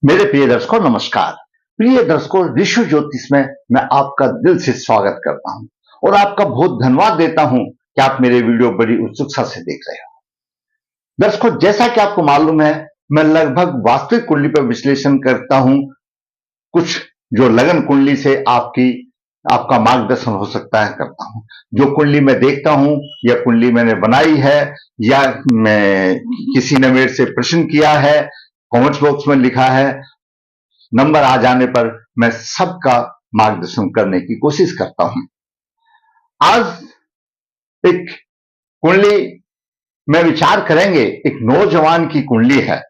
मेरे प्रिय दर्शकों नमस्कार। प्रिय दर्शकों, ऋषि ज्योतिष में मैं आपका दिल से स्वागत करता हूं और आपका बहुत धन्यवाद देता हूं कि आप मेरे वीडियो बड़ी उत्सुकता से देख रहे हो। दर्शकों, जैसा कि आपको मालूम है, मैं लगभग वास्तविक कुंडली पर विश्लेषण करता हूं, कुछ जो लगन कुंडली से आपका मार्गदर्शन हो सकता है करता हूं। जो कुंडली मैं देखता हूं या कुंडली मैंने बनाई है या मैं किसी ने मेरे से प्रश्न किया है, कमेंट्स बॉक्स में लिखा है, नंबर आ जाने पर मैं सबका मार्गदर्शन करने की कोशिश करता हूं। आज एक कुंडली में विचार करेंगे। एक नौजवान की कुंडली है,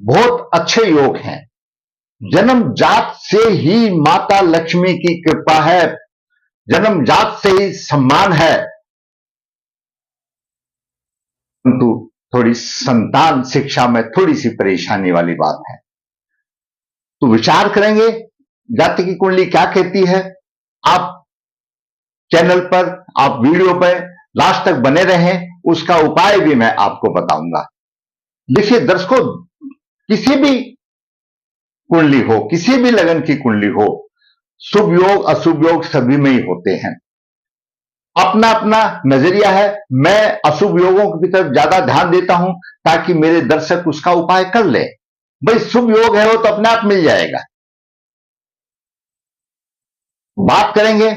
बहुत अच्छे योग हैं, जन्म जात से ही माता लक्ष्मी की कृपा है, जन्म जात से ही सम्मान है, परंतु थोड़ी संतान शिक्षा में थोड़ी सी परेशानी वाली बात है। तो विचार करेंगे जाति की कुंडली क्या कहती है। आप चैनल पर, आप वीडियो पर लास्ट तक बने रहें, उसका उपाय भी मैं आपको बताऊंगा। देखिए दर्शकों, किसी भी कुंडली हो, किसी भी लगन की कुंडली हो, शुभ योग अशुभ योग सभी में ही होते हैं। अपना अपना नजरिया है। मैं अशुभ योगों की तरफ ज्यादा ध्यान देता हूं ताकि मेरे दर्शक उसका उपाय कर ले। भाई शुभ योग है वो तो अपने आप मिल जाएगा। बात करेंगे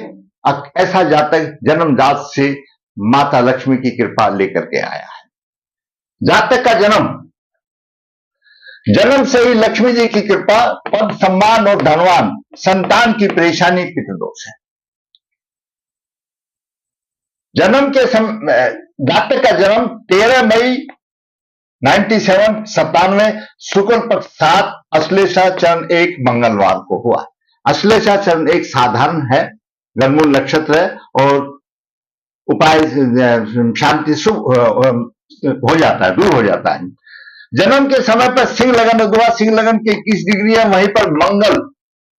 ऐसा जातक जन्म जात से माता लक्ष्मी की कृपा लेकर के आया है। जातक का जन्म से ही लक्ष्मी जी की कृपा, पद सम्मान और धनवान, संतान की परेशानी पितृदोष है। जन्म के जातक का जन्म 13 मई 97 शुक्ल पक्ष 7 अश्लेषा चरण 1 मंगलवार को हुआ। अश्लेषा चरण 1 साधारण है, गणमूल नक्षत्र है और उपाय शांति शुभ हो जाता है, दूर हो जाता है। जन्म के समय पर सिंह लगन अथवा सिंह लगन के 21 डिग्री है, वहीं पर मंगल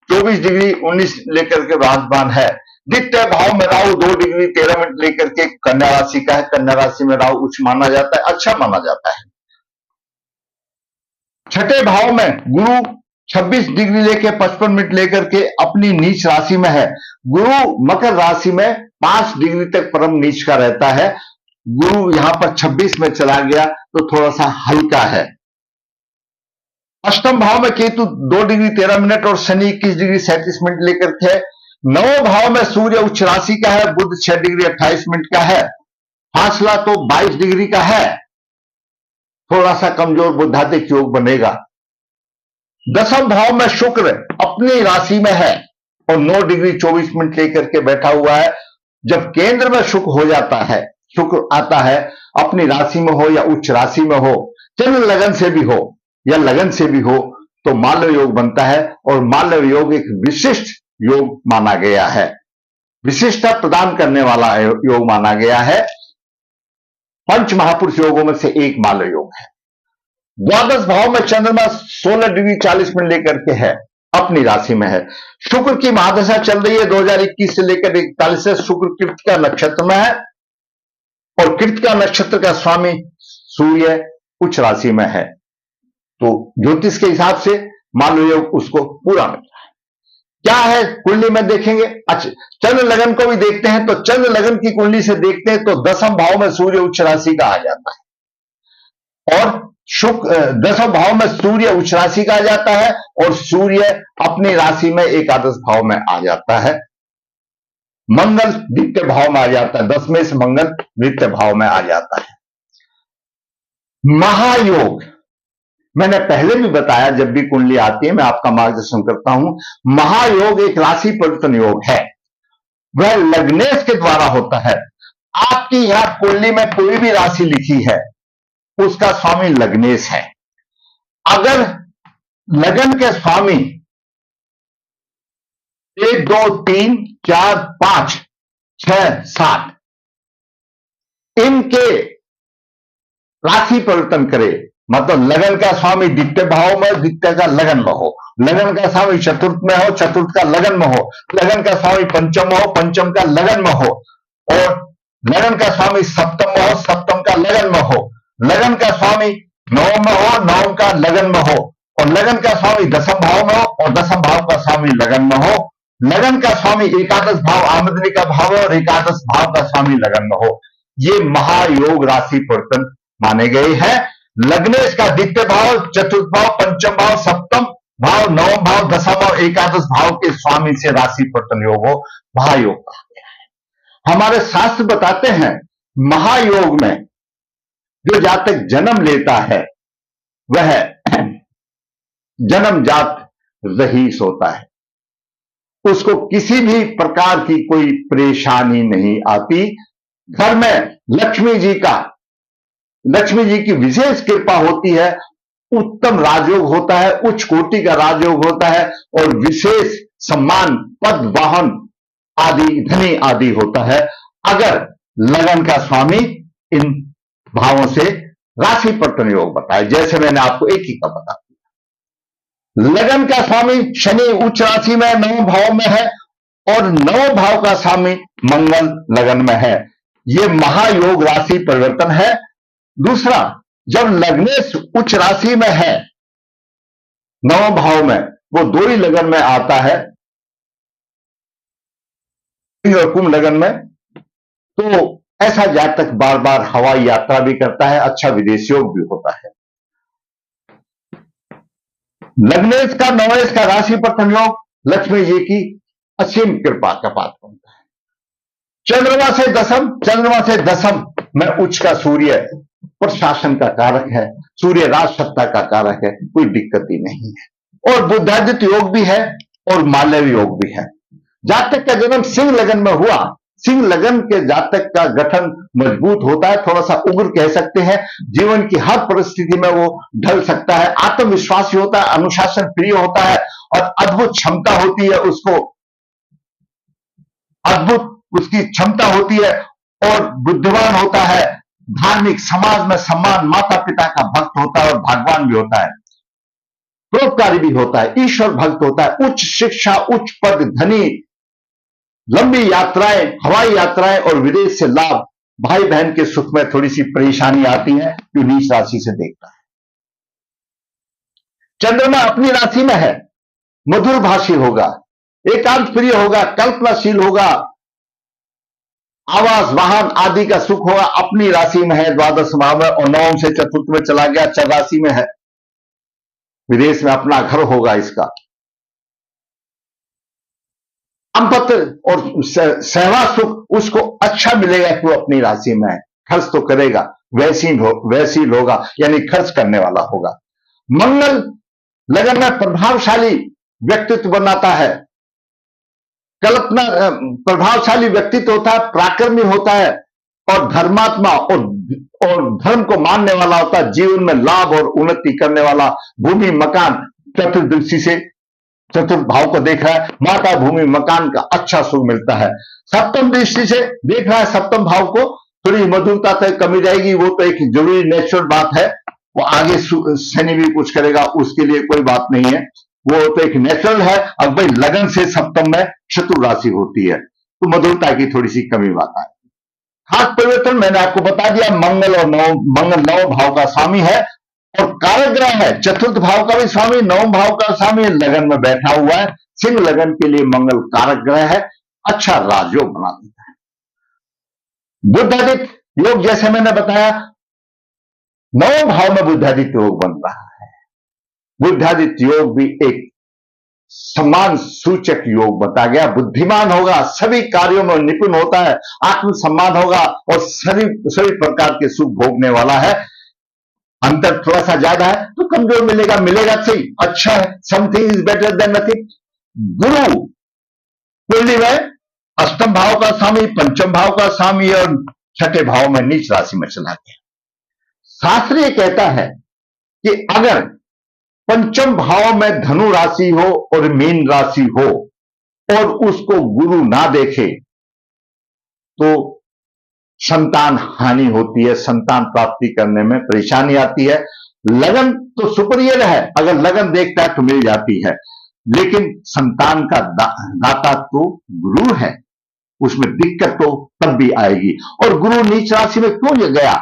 24 डिग्री 19 लेकर के विराजमान है। द्वितीय भाव में राहु 2 डिग्री 13 मिनट लेकर के कन्या राशि का है। कन्या राशि में राहु उच्च माना जाता है, अच्छा माना जाता है। छठे भाव में गुरु 26 डिग्री लेकर 55 मिनट लेकर के अपनी नीच राशि में है। गुरु मकर राशि में 5 डिग्री तक परम नीच का रहता है। गुरु यहां पर 26 में चला गया तो थोड़ा सा हल्का है। अष्टम भाव में केतु 2 डिग्री 13 मिनट और शनि 21 डिग्री 37 मिनट लेकर के। नवम भाव में सूर्य उच्च राशि का है, बुध 6 डिग्री 28 मिनट का है। फासला तो 22 डिग्री का है, थोड़ा सा कमजोर बुद्धादिक योग बनेगा। दसम भाव में शुक्र अपनी राशि में है और 9 डिग्री 24 मिनट लेकर के बैठा हुआ है। जब केंद्र में शुक्र हो जाता है, शुक्र आता है, अपनी राशि में हो या उच्च राशि में हो, चंद्र लगन से भी हो या लगन से भी हो, तो मालव योग बनता है और मालव योग एक विशिष्ट योग माना गया है, विशिष्टता प्रदान करने वाला योग माना गया है। पंच महापुरुष योगों में से एक मालव योग है। द्वादश भाव में चंद्रमा 16 डिग्री 40 मिनट लेकर के है, अपनी राशि में है। शुक्र की महादशा चल रही है 2021 से लेकर 41 से। शुक्र कृतिका नक्षत्र में है और कृतिका नक्षत्र का स्वामी सूर्य उच्च राशि में है, तो ज्योतिष के हिसाब से मालव योग उसको पूरा मिल रहा है। क्या है कुंडली में देखेंगे। अच्छा, चंद्र लगन को भी देखते हैं, तो चंद्र लगन की कुंडली से देखते हैं तो दसम भाव में सूर्य उच्च राशि का आ जाता है और दसम भाव में सूर्य उच्च राशि का आ जाता है और सूर्य अपनी राशि में एकादश भाव में आ जाता है। मंगल द्वितीय भाव में आ जाता है, 10 में से मंगल द्वितीय भाव में आ जाता है। महायोग मैंने पहले भी बताया, जब भी कुंडली आती है मैं आपका मार्गदर्शन करता हूं। महायोग एक राशि परिवर्तन योग है, वह लग्नेश के द्वारा होता है। आपकी यहां कुंडली में कोई भी राशि लिखी है, उसका स्वामी लग्नेश है। अगर लगन के स्वामी 1 2 3 4 5 6 7 इनके राशि परिवर्तन करे, मतलब लगन का स्वामी द्वितीय भाव में, द्वितीय का लगन में हो, लगन का स्वामी चतुर्थ में हो, चतुर्थ का लगन में हो, लगन का स्वामी पंचम में हो, पंचम का लगन में हो, और लगन का स्वामी सप्तम में हो, सप्तम का लगन में हो, लगन का स्वामी नवम में हो, नवम का लगन में हो, और लगन का स्वामी दसम भाव में हो और दसम भाव का स्वामी लगन में हो, लगन का स्वामी एकादश भाव आमदनी का भाव और एकादश भाव का स्वामी लगन में हो, ये महायोग राशि परिवर्तन माने गए हैं। लग्नेश का द्वितीय भाव, चतुर्थ भाव, पंचम भाव, सप्तम भाव, नवम भाव, दसम भाव, एकादश भाव के स्वामी से राशि परिवर्तन योग हो, महायोग कहा गया है। हमारे शास्त्र बताते हैं महायोग में जो जातक जन्म लेता है वह जन्मजात रईस होता है, उसको किसी भी प्रकार की कोई परेशानी नहीं आती। घर में लक्ष्मी जी की विशेष कृपा होती है, उत्तम राजयोग होता है, उच्च कोटि का राजयोग होता है और विशेष सम्मान, पद, वाहन आदि, धनी आदि होता है अगर लगन का स्वामी इन भावों से राशि परिवर्तन योग बताए। जैसे मैंने आपको एक ही का बता दिया, लगन का स्वामी शनि उच्च राशि में नवम भाव में है और नवम भाव का स्वामी मंगल लगन में है, यह महायोग राशि परिवर्तन है। दूसरा, जब लग्नेश उच्च राशि में है नवम भाव में, वो दो ही लगन में आता है और कुंभ लगन में, तो ऐसा जातक बार बार हवाई यात्रा भी करता है, अच्छा विदेश योग भी होता है। लग्नेश का नवेश का राशि परिवर्तन योग लक्ष्मी जी की असीम कृपा का पात्र बनता है। चंद्रमा से दसम में उच्च का सूर्य प्रशासन का कारक है, सूर्य राज सत्ता का कारक है, कोई दिक्कत ही नहीं है। और बुद्धादित्य योग भी है और मालव योग भी है। जातक का जन्म सिंह लगन में हुआ, सिंह लगन के जातक का गठन मजबूत होता है, थोड़ा सा उग्र कह सकते हैं, जीवन की हर परिस्थिति में वो ढल सकता है, आत्मविश्वासी होता है, अनुशासन प्रिय होता है और अद्भुत क्षमता होती है, उसकी क्षमता होती है और बुद्धिमान होता है, धार्मिक, समाज में सम्मान, माता पिता का भक्त होता है और भगवान भी होता है, परोपकारी भी होता है, ईश्वर भक्त होता है, उच्च शिक्षा, उच्च पद, धनी, लंबी यात्राएं, हवाई यात्राएं और विदेश से लाभ, भाई बहन के सुख में थोड़ी सी परेशानी आती है जो नीच राशि से देखता है। चंद्रमा अपनी राशि में है, मधुर भाषी होगा, एकांत प्रिय होगा, कल्पनाशील होगा, आवास, वाहन आदि का सुख होगा, अपनी राशि में है, द्वादश भाव में और नवम से चतुर्थ में चला गया, चौरासी में है, विदेश में अपना घर होगा, इसका संपत्ति और सहवास सुख उसको अच्छा मिलेगा कि वो अपनी राशि में है, खर्च तो करेगा, वैसील होगा यानी खर्च करने वाला होगा। मंगल लगन में प्रभावशाली व्यक्तित्व बनाता है, कल्पना प्रभावशाली व्यक्तित्व होता है, पराक्रमी होता है और धर्मात्मा और धर्म को मानने वाला होता है, जीवन में लाभ और उन्नति करने वाला, भूमि मकान चतुर्दृष्टि से चतुर्थ भाव को देख रहा है, माता भूमि मकान का अच्छा सुख मिलता है। सप्तम दृष्टि से देख रहा है सप्तम भाव को, थोड़ी मधुरता तक कमी जाएगी, वो तो एक जरूरी नेचुरल बात है, वो आगे शनि भी कुछ करेगा उसके लिए कोई बात नहीं है, वो तो एक नेचुरल है। अब भाई लगन से सप्तम में शत्रु राशि होती है तो मधुरता की थोड़ी सी कमी बात है। खास परिवर्तन मैंने आपको बता दिया, मंगल नौ भाव का स्वामी है और कारक ग्रह है, चतुर्थ भाव का भी स्वामी, नवम भाव का स्वामी लगन में बैठा हुआ है। सिंह लगन के लिए मंगल कारक ग्रह है, अच्छा राजयोग बना देता है। बुद्धादित्य योग जैसे मैंने बताया, नवम भाव में बुद्धादित्य योग बन रहा है। बुद्धादित्य योग भी एक सम्मान सूचक योग बता गया, बुद्धिमान होगा, सभी कार्यों में निपुण होता है, आत्म सम्मान होगा और सभी प्रकार के सुख भोगने वाला है। अंतर थोड़ा सा ज्यादा है तो कमजोर मिलेगा सही, अच्छा है, something is better than nothing. गुरु कुंडली में अष्टम भाव का स्वामी, पंचम भाव का स्वामी और छठे भाव में नीच राशि में चला गया। शास्त्र ये कहता है कि अगर पंचम भाव में धनु राशि हो और मीन राशि हो और उसको गुरु ना देखे तो संतान हानि होती है, संतान प्राप्ति करने में परेशानी आती है। लगन तो सुपरियर है, अगर लगन देखता है तो मिल जाती है, लेकिन संतान का दाता तो गुरु है, उसमें दिक्कत तो तब भी आएगी। और गुरु नीच राशि में क्यों गया,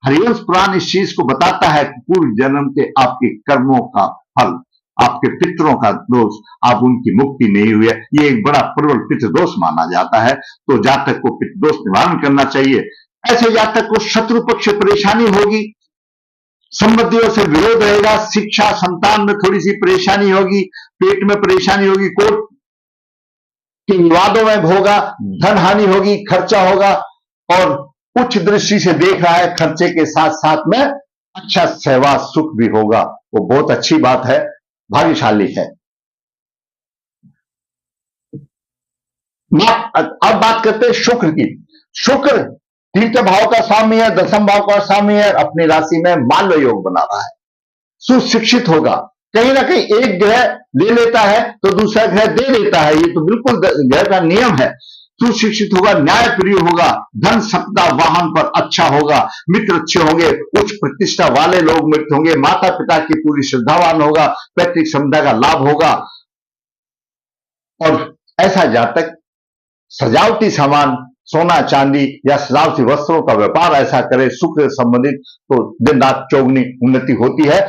हरिवंश पुराण इस चीज को बताता है कि पूर्व जन्म के आपके कर्मों का फल आपके पितरों का दोष, आप उनकी मुक्ति नहीं हुई है, ये एक बड़ा प्रबल पितृदोष माना जाता है। तो जातक को पितृदोष निवारण करना चाहिए। ऐसे जातक को शत्रु पक्ष से परेशानी होगी, संबंधियों से विरोध रहेगा, शिक्षा संतान में थोड़ी सी परेशानी होगी, पेट में परेशानी होगी, कोर्ट के विवादों में होगा, धन हानि होगी, खर्चा होगा, और उच्च दृष्टि से देख रहा है, खर्चे के साथ साथ में अच्छा सेवा सुख भी होगा। वो बहुत अच्छी बात है, भाग्यशाली है। अब बात करते हैं शुक्र की। शुक्र तृतीय भाव का स्वामी है, दसम भाव का स्वामी है, अपनी राशि में माल्य योग बना रहा है, सुशिक्षित होगा। कहीं ना कहीं एक ग्रह ले लेता है तो दूसरा ग्रह दे देता है, ये तो बिल्कुल ग्रह का नियम है। सुशिक्षित होगा, न्यायप्रिय होगा, धन संपदा वाहन पर अच्छा होगा, मित्र अच्छे होंगे, उच्च प्रतिष्ठा वाले लोग मित्र होंगे, माता पिता की पूरी श्रद्धावान होगा, पैतृक संपदा का लाभ होगा। और ऐसा जातक सजावटी सामान, सोना चांदी या सजावटी वस्त्रों का व्यापार ऐसा करे शुक्र से संबंधित, तो दिन रात चौगुनी उन्नति होती है।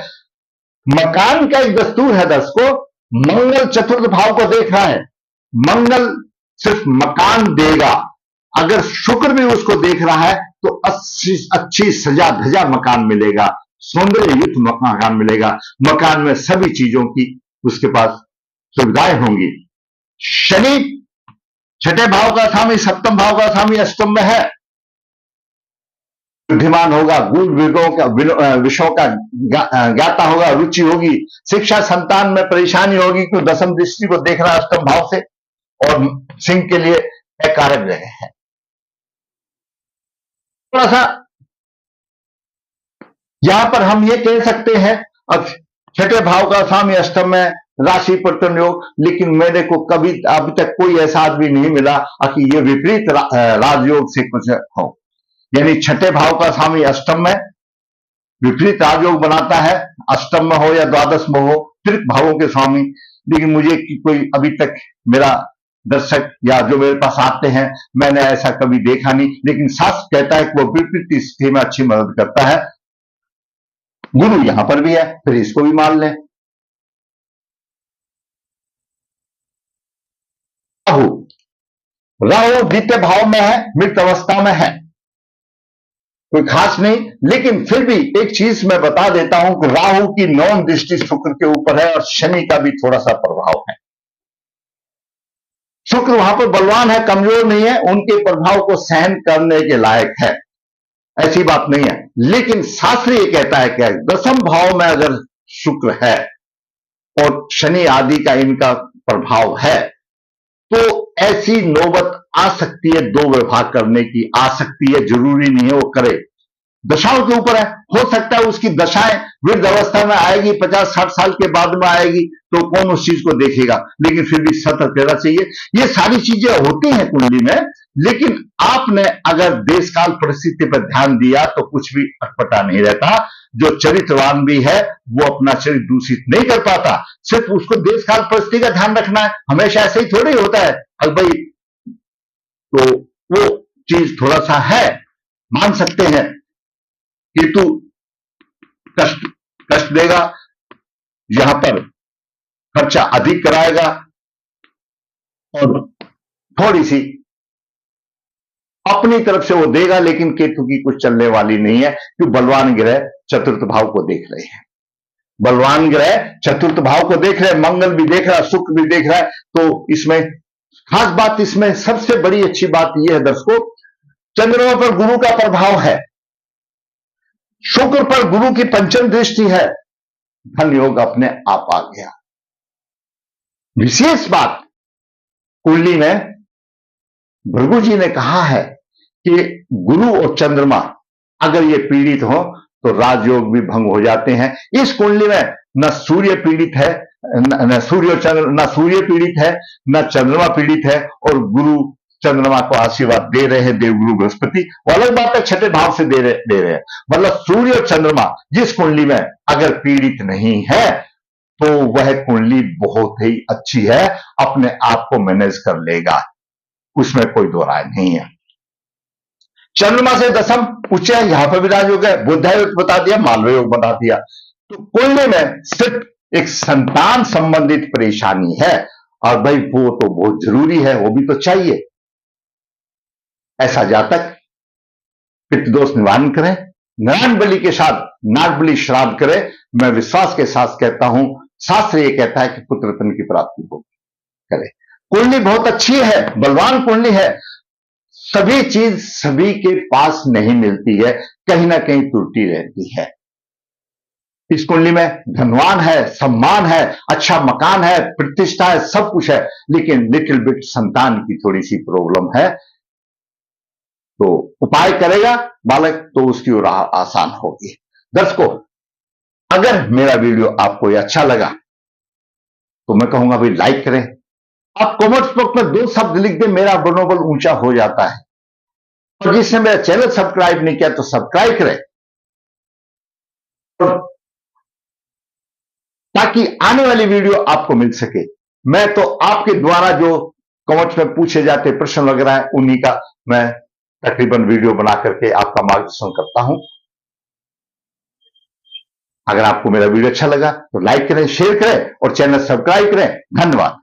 मकान का एक दस्तूर है दर्शकों, मंगल चतुर्थ भाव को देख रहा है, मंगल सिर्फ मकान देगा, अगर शुक्र भी उसको देख रहा है तो अच्छी सजा धजा मकान मिलेगा, सौंदर्य युक्त मकान मिलेगा, मकान में सभी चीजों की उसके पास सुविधाएं होंगी। शनि छठे भाव का स्वामी, सप्तम भाव का स्वामी अष्टम में है, बुद्धिमान होगा, गूढ़ विषयों का ज्ञाता होगा, रुचि होगी, शिक्षा संतान में परेशानी होगी, क्योंकि दसम दृष्टि को देख रहा है अष्टम भाव से, और सिंह के लिए कारक ग्रह है। थोड़ा सा यहां पर हम ये कह सकते हैं, अब छठे भाव का स्वामी अष्टम में, राशि परिवर्तन योग, लेकिन मेरे को कभी अभी तक कोई ऐसा आदमी नहीं मिला कि ये विपरीत राजयोग से कुछ हो। यानी छठे भाव का स्वामी अष्टम में विपरीत राजयोग बनाता है, अष्टम में हो या द्वादश में हो, त्रिक भावों के स्वामी, लेकिन मुझे कोई अभी तक मेरा दर्शक या जो मेरे पास आते हैं, मैंने ऐसा कभी देखा नहीं। लेकिन शास्त्र कहता है कि वो विपरीत स्थिति में अच्छी मदद करता है। गुरु यहां पर भी है, फिर इसको भी मान लें। राहु द्वितीय भाव में है, मृत अवस्था में है, कोई खास नहीं, लेकिन फिर भी एक चीज मैं बता देता हूं कि राहु की नौम दृष्टि शुक्र के ऊपर है, और शनि का भी थोड़ा सा प्रभाव है। शुक्र वहां पर बलवान है, कमजोर नहीं है, उनके प्रभाव को सहन करने के लायक है, ऐसी बात नहीं है। लेकिन शास्त्र ये कहता है कि दसम भाव में अगर शुक्र है और शनि आदि का इनका प्रभाव है, तो ऐसी नौबत आ सकती है, दो विभाग करने की आ सकती है, जरूरी नहीं है वो करे, दशाओं के ऊपर है। हो सकता है उसकी दशाएं वृद्ध अवस्था में आएगी, 50-60 साल के बाद में आएगी, तो कौन उस चीज को देखेगा, लेकिन फिर भी सतर्क रहना चाहिए। ये सारी चीजें होती हैं कुंडली में, लेकिन आपने अगर देश काल परिस्थिति पर ध्यान दिया तो कुछ भी अटपटा नहीं रहता। जो चरित्रवान भी है वो अपना चरित्र दूषित नहीं कर पाता, सिर्फ उसको देश काल परिस्थिति का ध्यान रखना है। हमेशा ऐसे ही थोड़ी होता है भाई, तो वो चीज थोड़ा सा है, मान सकते हैं कि तू कष्ट देगा, यहां पर खर्चा अधिक कराएगा, और थोड़ी सी अपनी तरफ से वो देगा, लेकिन केतु की कुछ चलने वाली नहीं है, क्योंकि बलवान ग्रह चतुर्थ भाव को देख रहे हैं, बलवान ग्रह चतुर्थ भाव को देख रहे हैं, मंगल भी देख रहा है, शुक्र भी देख रहा है। तो इसमें खास बात, इसमें सबसे बड़ी अच्छी बात यह है दर्शकों, चंद्रमा पर गुरु का प्रभाव है, शुक्र पर गुरु की पंचम दृष्टि है, धन योग अपने आप आ गया। विशेष बात कुंडली में भृगु जी ने कहा है कि गुरु और चंद्रमा अगर ये पीड़ित हो तो राजयोग भी भंग हो जाते हैं। इस कुंडली में न सूर्य पीड़ित है, न सूर्य पीड़ित है, न चंद्रमा पीड़ित है, और गुरु चंद्रमा को आशीर्वाद दे रहे हैं, देवगुरु बृहस्पति। वो अलग बात है, छठे भाव से दे रहे हैं, मतलब सूर्य और चंद्रमा जिस कुंडली में अगर पीड़ित नहीं है तो वह कुंडली बहुत ही अच्छी है, अपने आप को मैनेज कर लेगा, उसमें कोई दो राय नहीं है। चंद्रमा से दसम उच्च है, यहां पर भी राजयोग है, बुध योग बता दिया, मालव योग बता दिया। तो कुंडली में सिर्फ एक संतान संबंधित परेशानी है, और भाई वो तो बहुत जरूरी है, वो भी तो चाहिए। ऐसा जातक पितृदोष निवारण करें, नारायण बलि के साथ नाग बलि श्राद्ध करें। मैं विश्वास के साथ कहता हूं, शास्त्र ये कहता है कि पुत्र रत्न की प्राप्ति होगी। करें। कुंडली बहुत अच्छी है, बलवान कुंडली है। सभी चीज सभी के पास नहीं मिलती है, कहीं ना कहीं त्रुटि रहती है। इस कुंडली में धनवान है, सम्मान है, अच्छा मकान है, प्रतिष्ठा है, सब कुछ है, लेकिन लिटिल बिट संतान की थोड़ी सी प्रॉब्लम है। तो उपाय करेगा बालक तो उसकी राह आसान होगी। दर्शकों, अगर मेरा वीडियो आपको ये अच्छा लगा तो मैं कहूंगा भाई लाइक करें। आप कमेंट बॉक्स में 2 शब्द लिख दें, मेरा मनोबल ऊंचा हो जाता है। और जिसने मेरा चैनल सब्सक्राइब नहीं किया तो सब्सक्राइब करें, ताकि आने वाली वीडियो आपको मिल सके। मैं तो आपके द्वारा जो कमेंट्स में पूछे जाते प्रश्न वगैरह है, उन्हीं का मैं तकरीबन वीडियो बना करके आपका मार्गदर्शन करता हूं। अगर आपको मेरा वीडियो अच्छा लगा तो लाइक करें, शेयर करें और चैनल सब्सक्राइब करें। धन्यवाद।